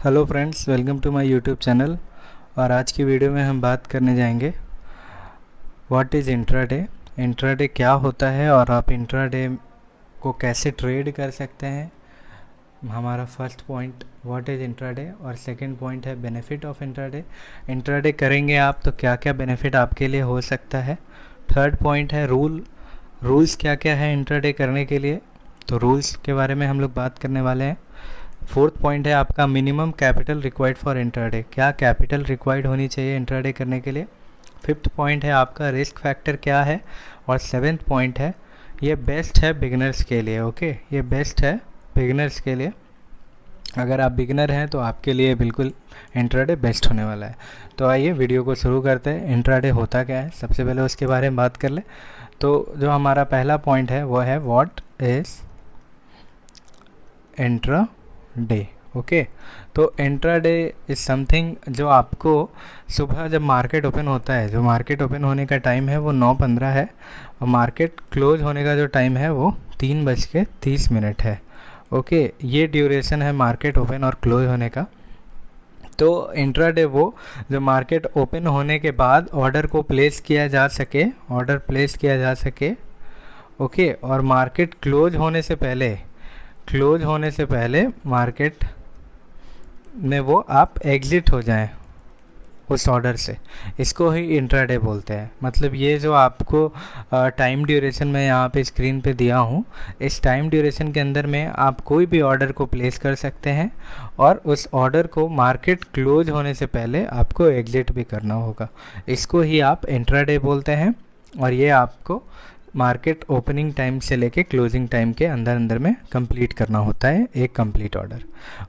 Hello friends, welcome to my YouTube channel. और आज की वीडियो में हम बात करने जाएंगे व्हाट इज़ इंट्राडे। इंट्राडे क्या होता है और आप इंट्राडे को कैसे ट्रेड कर सकते हैं। हमारा first point what is intraday और सेकंड पॉइंट है बेनिफिट ऑफ इंट्राडे। इंट्राडे करेंगे आप तो क्या क्या बेनिफिट आपके लिए हो सकता है। थर्ड पॉइंट है रूल्स क्या क्या है इंट्राडे करने के लिए, तो रूल्स के बारे में हम लोग बात करने वाले हैं। फोर्थ पॉइंट है आपका minimum capital required for intraday, क्या कैपिटल रिक्वायर्ड होनी चाहिए इंट्राडे करने के लिए। फिफ्थ पॉइंट है आपका रिस्क फैक्टर क्या है। और सेवेंथ पॉइंट है ये बेस्ट है बिगिनर्स के लिए। ओके, ये बेस्ट है बिगिनर्स के लिए। अगर आप बिगिनर हैं तो आपके लिए बिल्कुल इंट्राडे बेस्ट होने वाला है। तो आइए वीडियो को शुरू करते हैं। इंट्राडे होता क्या है सबसे पहले उसके बारे में बात कर ले। तो जो हमारा पहला पॉइंट है वो है what is intra day. Okay, तो इंट्राडे इज़ समथिंग जो आपको सुबह जब मार्केट ओपन होता है, जो मार्केट ओपन होने का टाइम है वो 9:15 है और मार्केट क्लोज होने का जो टाइम है वो 3:30 है। ओके, ये ड्यूरेशन है मार्केट ओपन और क्लोज होने का। तो इंट्राडे वो जो मार्केट ओपन होने के बाद ऑर्डर को प्लेस किया जा सके, ऑर्डर प्लेस किया जा सके। ओके, और मार्केट क्लोज होने से पहले मार्केट में वो आप एग्ज़िट हो जाएं उस ऑर्डर से, इसको ही इंट्राडे बोलते हैं। मतलब ये जो आपको टाइम ड्यूरेशन मैं यहाँ पे स्क्रीन पे दिया हूँ, इस टाइम ड्यूरेशन के अंदर में आप कोई भी ऑर्डर को प्लेस कर सकते हैं और उस ऑर्डर को मार्केट क्लोज होने से पहले आपको एग्ज़िट भी करना होगा। इसको ही आप इंट्राडे बोलते हैं और ये आपको मार्केट ओपनिंग टाइम से लेके क्लोजिंग टाइम के अंदर में कंप्लीट करना होता है एक कंप्लीट ऑर्डर।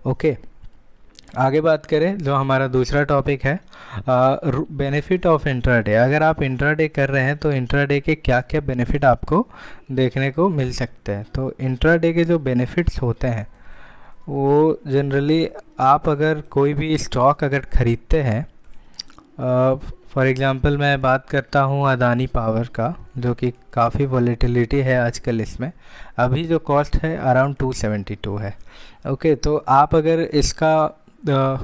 ओके, आगे बात करें जो हमारा दूसरा टॉपिक है बेनिफिट ऑफ इंट्राडे। अगर आप इंट्राडे कर रहे हैं तो इंट्राडे के क्या क्या बेनिफिट आपको देखने को मिल सकते हैं। तो इंट्राडे के जो बेनिफिट्स होते हैं वो जनरली आप अगर कोई भी स्टॉक अगर ख़रीदते हैं, फॉर एग्ज़ाम्पल मैं बात करता हूँ अदानी पावर का, जो कि काफ़ी वॉलेटिलिटी है आजकल इसमें। अभी जो कॉस्ट है अराउंड 272 है। ओके, तो आप अगर इसका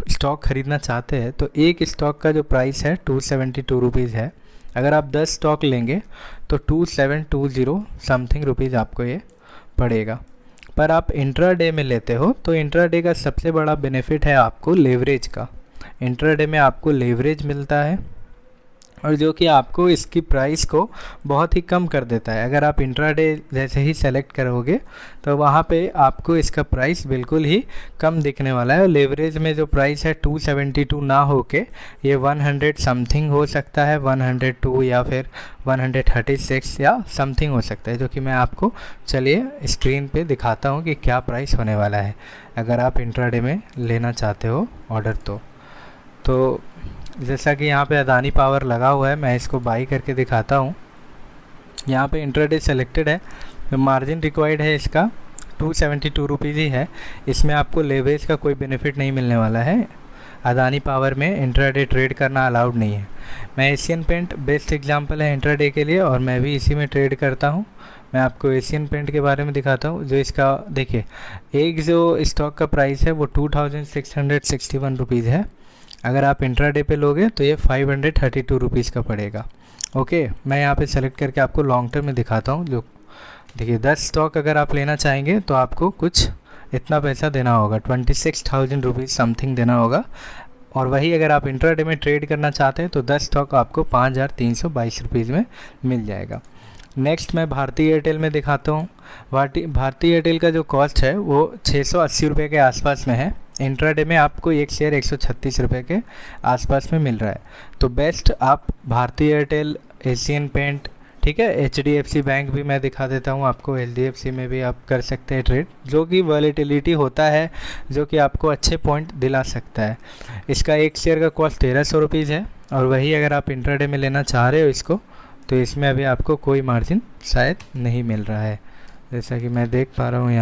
स्टॉक ख़रीदना चाहते हैं तो एक स्टॉक का जो प्राइस है 272 रुपीज़ है। अगर आप 10 स्टॉक लेंगे तो 2720 समथिंग रुपीज़ आपको ये पड़ेगा। पर आप इंट्राडे में लेते हो तो इंट्राडे का सबसे बड़ा बेनिफिट है आपको लेवरेज का। इंट्राडे में आपको लेवरेज मिलता है और जो कि आपको इसकी प्राइस को बहुत ही कम कर देता है। अगर आप इंट्राडे जैसे ही सेलेक्ट करोगे तो वहाँ पे आपको इसका प्राइस बिल्कुल ही कम दिखने वाला है। और लेवरेज में जो प्राइस है 272 ना होके ये 100 समथिंग हो सकता है, 102 या फिर 136 या समथिंग हो सकता है, जो कि मैं आपको चलिए स्क्रीन पे दिखाता हूँ कि क्या प्राइस होने वाला है अगर आप इंट्राडे में लेना चाहते हो ऑर्डर। तो जैसा कि यहाँ पे अदानी पावर लगा हुआ है, मैं इसको बाई करके दिखाता हूँ। यहाँ पे इंट्राडे सेलेक्टेड है, तो मार्जिन रिक्वायर्ड है इसका 272 रुपीज़ ही है। इसमें आपको लेवरेज का कोई बेनिफिट नहीं मिलने वाला है। अदानी पावर में इंट्राडे ट्रेड करना अलाउड नहीं है। मैं एशियन पेंट बेस्ट एग्जांपल है इंट्राडे के लिए और मैं भी इसी में ट्रेड करता हूँ। मैं आपको एशियन पेंट के बारे में दिखाता हूँ। जो इसका देखिए, एक जो स्टॉक का प्राइस है वो 2661 रुपीज़ है। अगर आप इंट्राडे पे लोगे तो ये 532 रुपीज़ का पड़ेगा। ओके, मैं यहाँ पे सेलेक्ट करके आपको लॉन्ग टर्म में दिखाता हूँ। जो देखिए 10 स्टॉक अगर आप लेना चाहेंगे तो आपको कुछ इतना पैसा देना होगा, 26,000 रुपीज़ समथिंग देना होगा। और वही अगर आप इंट्राडे में ट्रेड करना चाहते हैं तो 10 स्टॉक आपको 5,322 रुपीज़ में मिल जाएगा। नेक्स्ट मैं भारती एयरटेल में दिखाता हूँ। भारती एयरटेल का जो कॉस्ट है वो 680 रुपये के आसपास में है। इंट्राडे में आपको एक शेयर 136 रुपये के आसपास में मिल रहा है। तो बेस्ट आप भारती एयरटेल, एशियन पेंट, ठीक है, HDFC बैंक भी मैं दिखा देता हूँ आपको। HDFC में भी आप कर सकते हैं ट्रेड, जो कि वॉलेटिलिटी होता है, जो कि आपको अच्छे पॉइंट दिला सकता है। इसका एक शेयर का कॉस्ट 1300 रुपीज़ है और वही अगर आप इंट्राडे में लेना चाह रहे हो इसको तो इसमें अभी आपको कोई मार्जिन शायद नहीं मिल रहा है, जैसा कि मैं देख पा रहा हूँ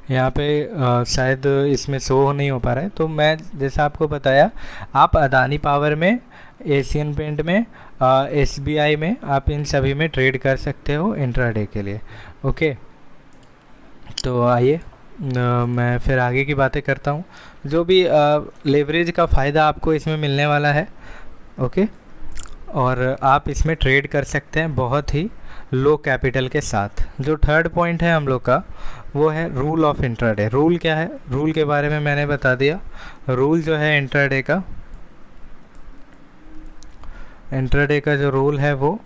यहाँ पे शायद इसमें शो नहीं हो पा रहा है। तो मैं जैसा आपको बताया, आप अदानी पावर में, एशियन पेंट में, SBI में, आप इन सभी में ट्रेड कर सकते हो इंट्राडे के लिए। ओके, तो आइए मैं फिर आगे की बातें करता हूँ। जो भी लेवरेज का फ़ायदा आपको इसमें मिलने वाला है, ओके, और आप इसमें ट्रेड कर सकते हैं बहुत ही लो कैपिटल के साथ। जो थर्ड पॉइंट है हम लोग का वो है रूल ऑफ इंट्राडे। रूल क्या है, रूल के बारे में मैंने बता दिया। रूल जो है इंट्राडे का जो रूल है वो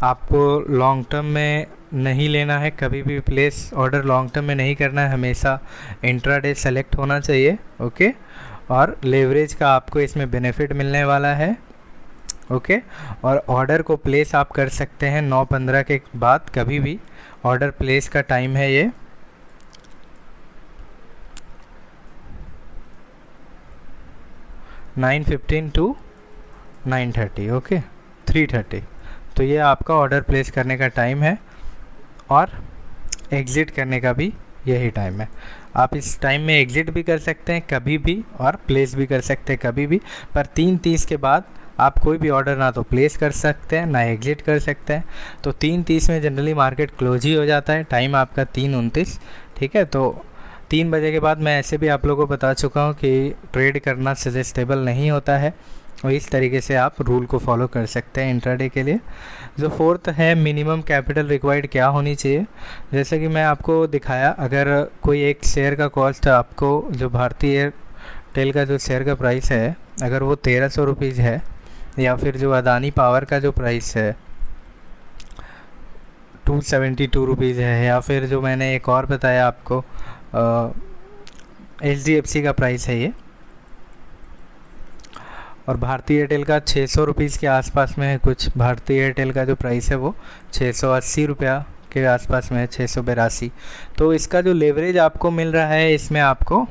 आपको लॉन्ग टर्म में नहीं लेना है, कभी भी प्लेस ऑर्डर लॉन्ग टर्म में नहीं करना है, हमेशा इंट्राडे सेलेक्ट होना चाहिए, ओके। और लेवरेज का आपको इसमें बेनिफिट मिलने वाला है, ओके। और ऑर्डर को प्लेस आप कर सकते हैं 9:15 के बाद, कभी भी ऑर्डर प्लेस का टाइम है ये 9:15 टू 9:30, ओके, 3:30। तो ये आपका ऑर्डर प्लेस करने का टाइम है और एग्ज़िट करने का भी यही टाइम है। आप इस टाइम में एग्ज़िट भी कर सकते हैं कभी भी और प्लेस भी कर सकते हैं कभी भी, पर 3:30 के बाद आप कोई भी ऑर्डर ना तो प्लेस कर सकते हैं ना एग्ज़िट कर सकते हैं। तो 3:30 में जनरली मार्केट क्लोज ही हो जाता है, टाइम आपका 3:29, ठीक है। तो 3 बजे के बाद मैं ऐसे भी आप लोगों को बता चुका हूँ कि ट्रेड करना सजेस्टेबल नहीं होता है, और इस तरीके से आप रूल को फॉलो कर सकते हैं इंट्राडे के लिए। जो फोर्थ है मिनिमम कैपिटल रिक्वायर्ड क्या होनी चाहिए, जैसे कि मैं आपको दिखाया, अगर कोई एक शेयर का कॉस्ट आपको, जो भारतीय एयरटेल का जो शेयर का प्राइस है, अगर वो 1300 रुपीज़ है, या फिर जो अदानी पावर का जो प्राइस है 272 रुपीज़ है, या फिर जो मैंने एक और बताया आपको HDFC का प्राइस है ये, और भारतीय एयरटेल का 600 रुपीज़ के आसपास में है कुछ। भारतीय एयरटेल का जो प्राइस है वो 680 रुपया के आसपास में है, 682। तो इसका जो लेवरेज आपको मिल रहा है इसमें आपको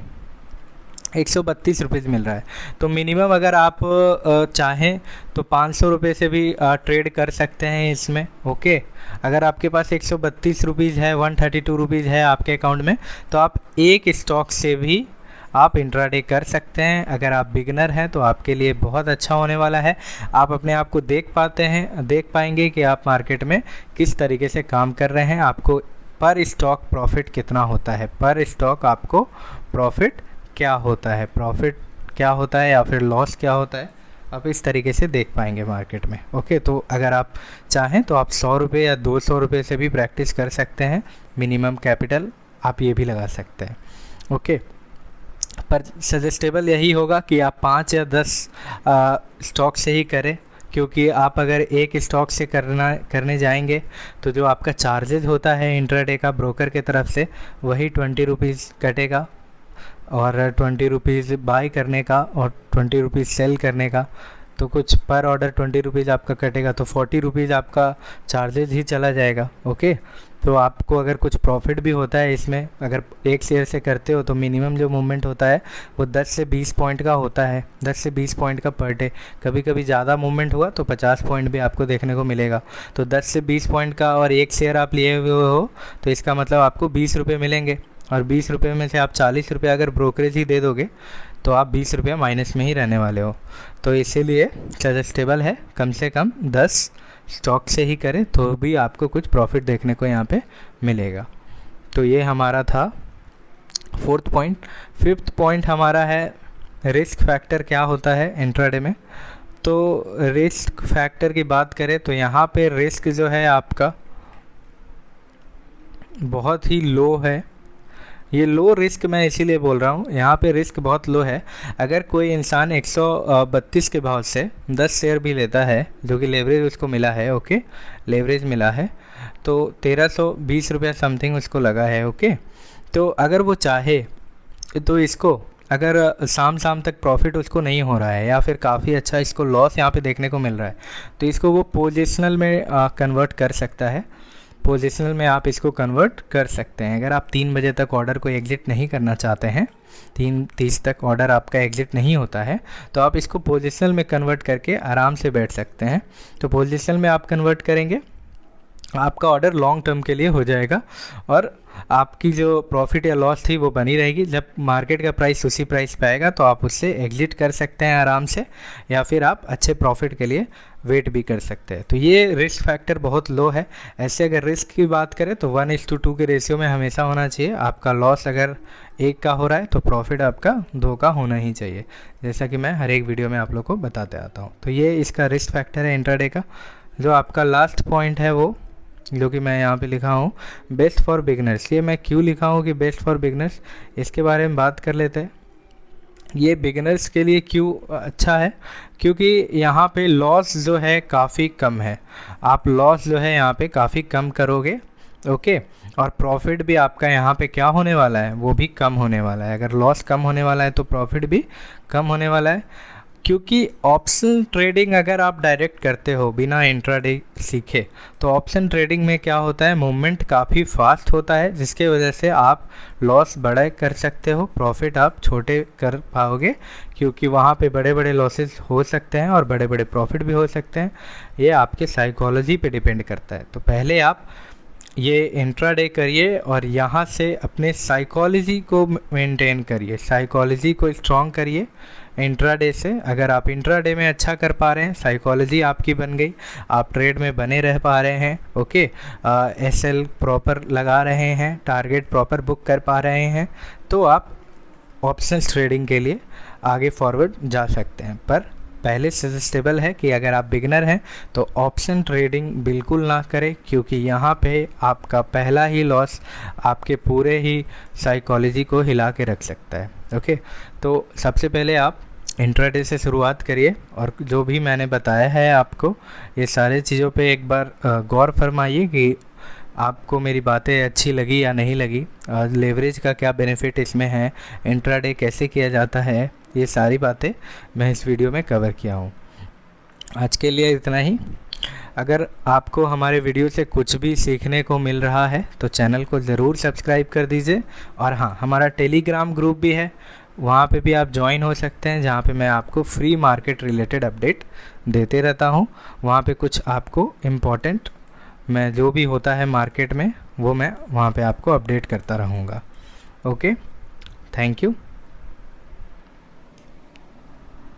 132 रुपीज़ मिल रहा है। तो मिनिमम अगर आप चाहें तो 500 रुपये से भी ट्रेड कर सकते हैं इसमें, ओके। अगर आपके पास 132 रुपीज़ है, 132 रुपीज़ है आपके अकाउंट में, तो आप एक स्टॉक से भी आप इंट्राडे कर सकते हैं। अगर आप बिगनर हैं तो आपके लिए बहुत अच्छा होने वाला है। आप अपने आप को देख पाएंगे कि आप मार्केट में किस तरीके से काम कर रहे हैं, आपको पर स्टॉक प्रॉफिट कितना होता है, पर स्टॉक आपको प्रॉफिट क्या होता है या फिर लॉस क्या होता है, आप इस तरीके से देख पाएंगे मार्केट में, ओके। तो अगर आप चाहें तो आप 100 रुपये या 200 रुपये से भी प्रैक्टिस कर सकते हैं। मिनिमम कैपिटल आप ये भी लगा सकते हैं, ओके। पर सजेस्टेबल यही होगा कि आप 5 या 10 स्टॉक से ही करें, क्योंकि आप अगर एक स्टॉक से करने जाएंगे तो जो आपका चार्जेज होता है इंट्राडे का ब्रोकर के तरफ से, वही 20 रुपीज़ कटेगा, और 20 रुपीज़ बाई करने का और 20 रुपीज़ सेल करने का, तो कुछ पर ऑर्डर 20 रुपीज़ आपका कटेगा, तो 40 रुपीज़ आपका चार्जेज ही चला जाएगा, ओके। तो आपको अगर कुछ प्रॉफिट भी होता है इसमें, अगर एक शेयर से करते हो तो मिनिमम जो मूवमेंट होता है वो 10 से 20 पॉइंट का होता है, 10 से 20 पॉइंट का पर डे। कभी कभी ज़्यादा मूवमेंट हुआ तो 50 पॉइंट भी आपको देखने को मिलेगा। तो 10 से 20 पॉइंट का और एक शेयर आप लिए हुए हो तो इसका मतलब आपको 20 रुपये मिलेंगे, और 20 रुपये में से आप 40 रुपये अगर ब्रोकरेज ही दे दोगे तो आप 20 रुपये माइनस में ही रहने वाले हो। तो इसीलिए सजेस्टेबल है कम से कम 10 स्टॉक से ही करें, तो भी आपको कुछ प्रॉफिट देखने को यहाँ पे मिलेगा। तो ये हमारा था फोर्थ पॉइंट। फिफ्थ पॉइंट हमारा है रिस्क फैक्टर क्या होता है इंट्राडे में। तो रिस्क फैक्टर की बात करें तो यहाँ पे रिस्क जो है आपका बहुत ही लो है। ये लो रिस्क मैं इसीलिए बोल रहा हूँ, यहाँ पे रिस्क बहुत लो है। अगर कोई इंसान 132 के भाव से 10 शेयर भी लेता है, जो कि लेवरेज उसको मिला है, ओके, लेवरेज मिला है, तो 1320 रुपया समथिंग उसको लगा है, ओके। तो अगर वो चाहे तो इसको, अगर शाम तक प्रॉफिट उसको नहीं हो रहा है या फिर काफ़ी अच्छा इसको लॉस यहाँ पे देखने को मिल रहा है, तो इसको वो पोजिशनल में कन्वर्ट कर सकता है। पोजिशनल में आप इसको कन्वर्ट कर सकते हैं। अगर आप 3 बजे तक ऑर्डर को एग्ज़िट नहीं करना चाहते हैं, 3:30 तक ऑर्डर आपका एग्ज़िट नहीं होता है, तो आप इसको पोजिशनल में कन्वर्ट करके आराम से बैठ सकते हैं। तो पोजिशनल में आप कन्वर्ट करेंगे, आपका ऑर्डर लॉन्ग टर्म के लिए हो जाएगा, और आपकी जो प्रॉफिट या लॉस थी वो बनी रहेगी। जब मार्केट का प्राइस उसी प्राइस पे आएगा तो आप उससे एग्ज़िट कर सकते हैं आराम से, या फिर आप अच्छे प्रॉफिट के लिए वेट भी कर सकते हैं। तो ये रिस्क फैक्टर बहुत लो है। ऐसे अगर रिस्क की बात करें तो 1:2 के रेशियो में हमेशा होना चाहिए। आपका लॉस अगर 1 का हो रहा है तो प्रॉफिट आपका 2 का होना ही चाहिए, जैसा कि मैं हर एक वीडियो में आप लोग को बताते आता हूँ। तो ये इसका रिस्क फैक्टर है इंट्राडे का। जो आपका लास्ट पॉइंट है वो, जो कि मैं यहाँ पे लिखा हूँ, बेस्ट फॉर बिगनर्स। ये मैं क्यों लिखा हूँ कि बेस्ट फॉर बिगनर्स, इसके बारे में बात कर लेते हैं। ये बिगिनर्स के लिए क्यों अच्छा है, क्योंकि यहाँ पे लॉस जो है काफ़ी कम है। आप लॉस जो है यहाँ पे काफ़ी कम करोगे, ओके। और प्रॉफिट भी आपका यहाँ पे क्या होने वाला है, वो भी कम होने वाला है। अगर लॉस कम होने वाला है तो प्रॉफिट भी कम होने वाला है। क्योंकि ऑप्शन ट्रेडिंग अगर आप डायरेक्ट करते हो बिना इंट्राडे सीखे, तो ऑप्शन ट्रेडिंग में क्या होता है, मूवमेंट काफ़ी फास्ट होता है, जिसके वजह से आप लॉस बड़ा कर सकते हो, प्रॉफिट आप छोटे कर पाओगे, क्योंकि वहाँ पे बड़े बड़े लॉसेस हो सकते हैं और बड़े बड़े प्रॉफिट भी हो सकते हैं। ये आपके साइकोलॉजी पे डिपेंड करता है। तो पहले आप ये इंट्राडे करिए और यहाँ से अपने साइकोलॉजी को मेंटेन करिए, साइकोलॉजी को स्ट्रॉन्ग करिए इंट्राडे से। अगर आप इंट्राडे में अच्छा कर पा रहे हैं, साइकोलॉजी आपकी बन गई, आप ट्रेड में बने रह पा रहे हैं, ओके, एसएल प्रॉपर लगा रहे हैं, टारगेट प्रॉपर बुक कर पा रहे हैं, तो आप ऑप्शंस ट्रेडिंग के लिए आगे फॉरवर्ड जा सकते हैं। पर पहले सजेस्टेबल है कि अगर आप बिगनर हैं तो ऑप्शन ट्रेडिंग बिल्कुल ना करें, क्योंकि यहाँ पे आपका पहला ही लॉस आपके पूरे ही साइकोलॉजी को हिला के रख सकता है, ओके। तो सबसे पहले आप इंट्राडे से शुरुआत करिए, और जो भी मैंने बताया है आपको, ये सारे चीज़ों पे एक बार गौर फरमाइए कि आपको मेरी बातें अच्छी लगी या नहीं लगी, लेवरेज का क्या बेनिफिट इसमें है, इंट्राडे कैसे किया जाता है, ये सारी बातें मैं इस वीडियो में कवर किया हूँ। आज के लिए इतना ही। अगर आपको हमारे वीडियो से कुछ भी सीखने को मिल रहा है तो चैनल को ज़रूर सब्सक्राइब कर दीजिए। और हाँ, हमारा टेलीग्राम ग्रुप भी है, वहाँ पे भी आप ज्वाइन हो सकते हैं, जहाँ पे मैं आपको फ्री मार्केट रिलेटेड अपडेट देते रहता हूँ। वहाँ पे कुछ आपको इम्पॉर्टेंट, मैं जो भी होता है मार्केट में वो मैं वहाँ पे आपको अपडेट करता रहूँगा, ओके। Thank you.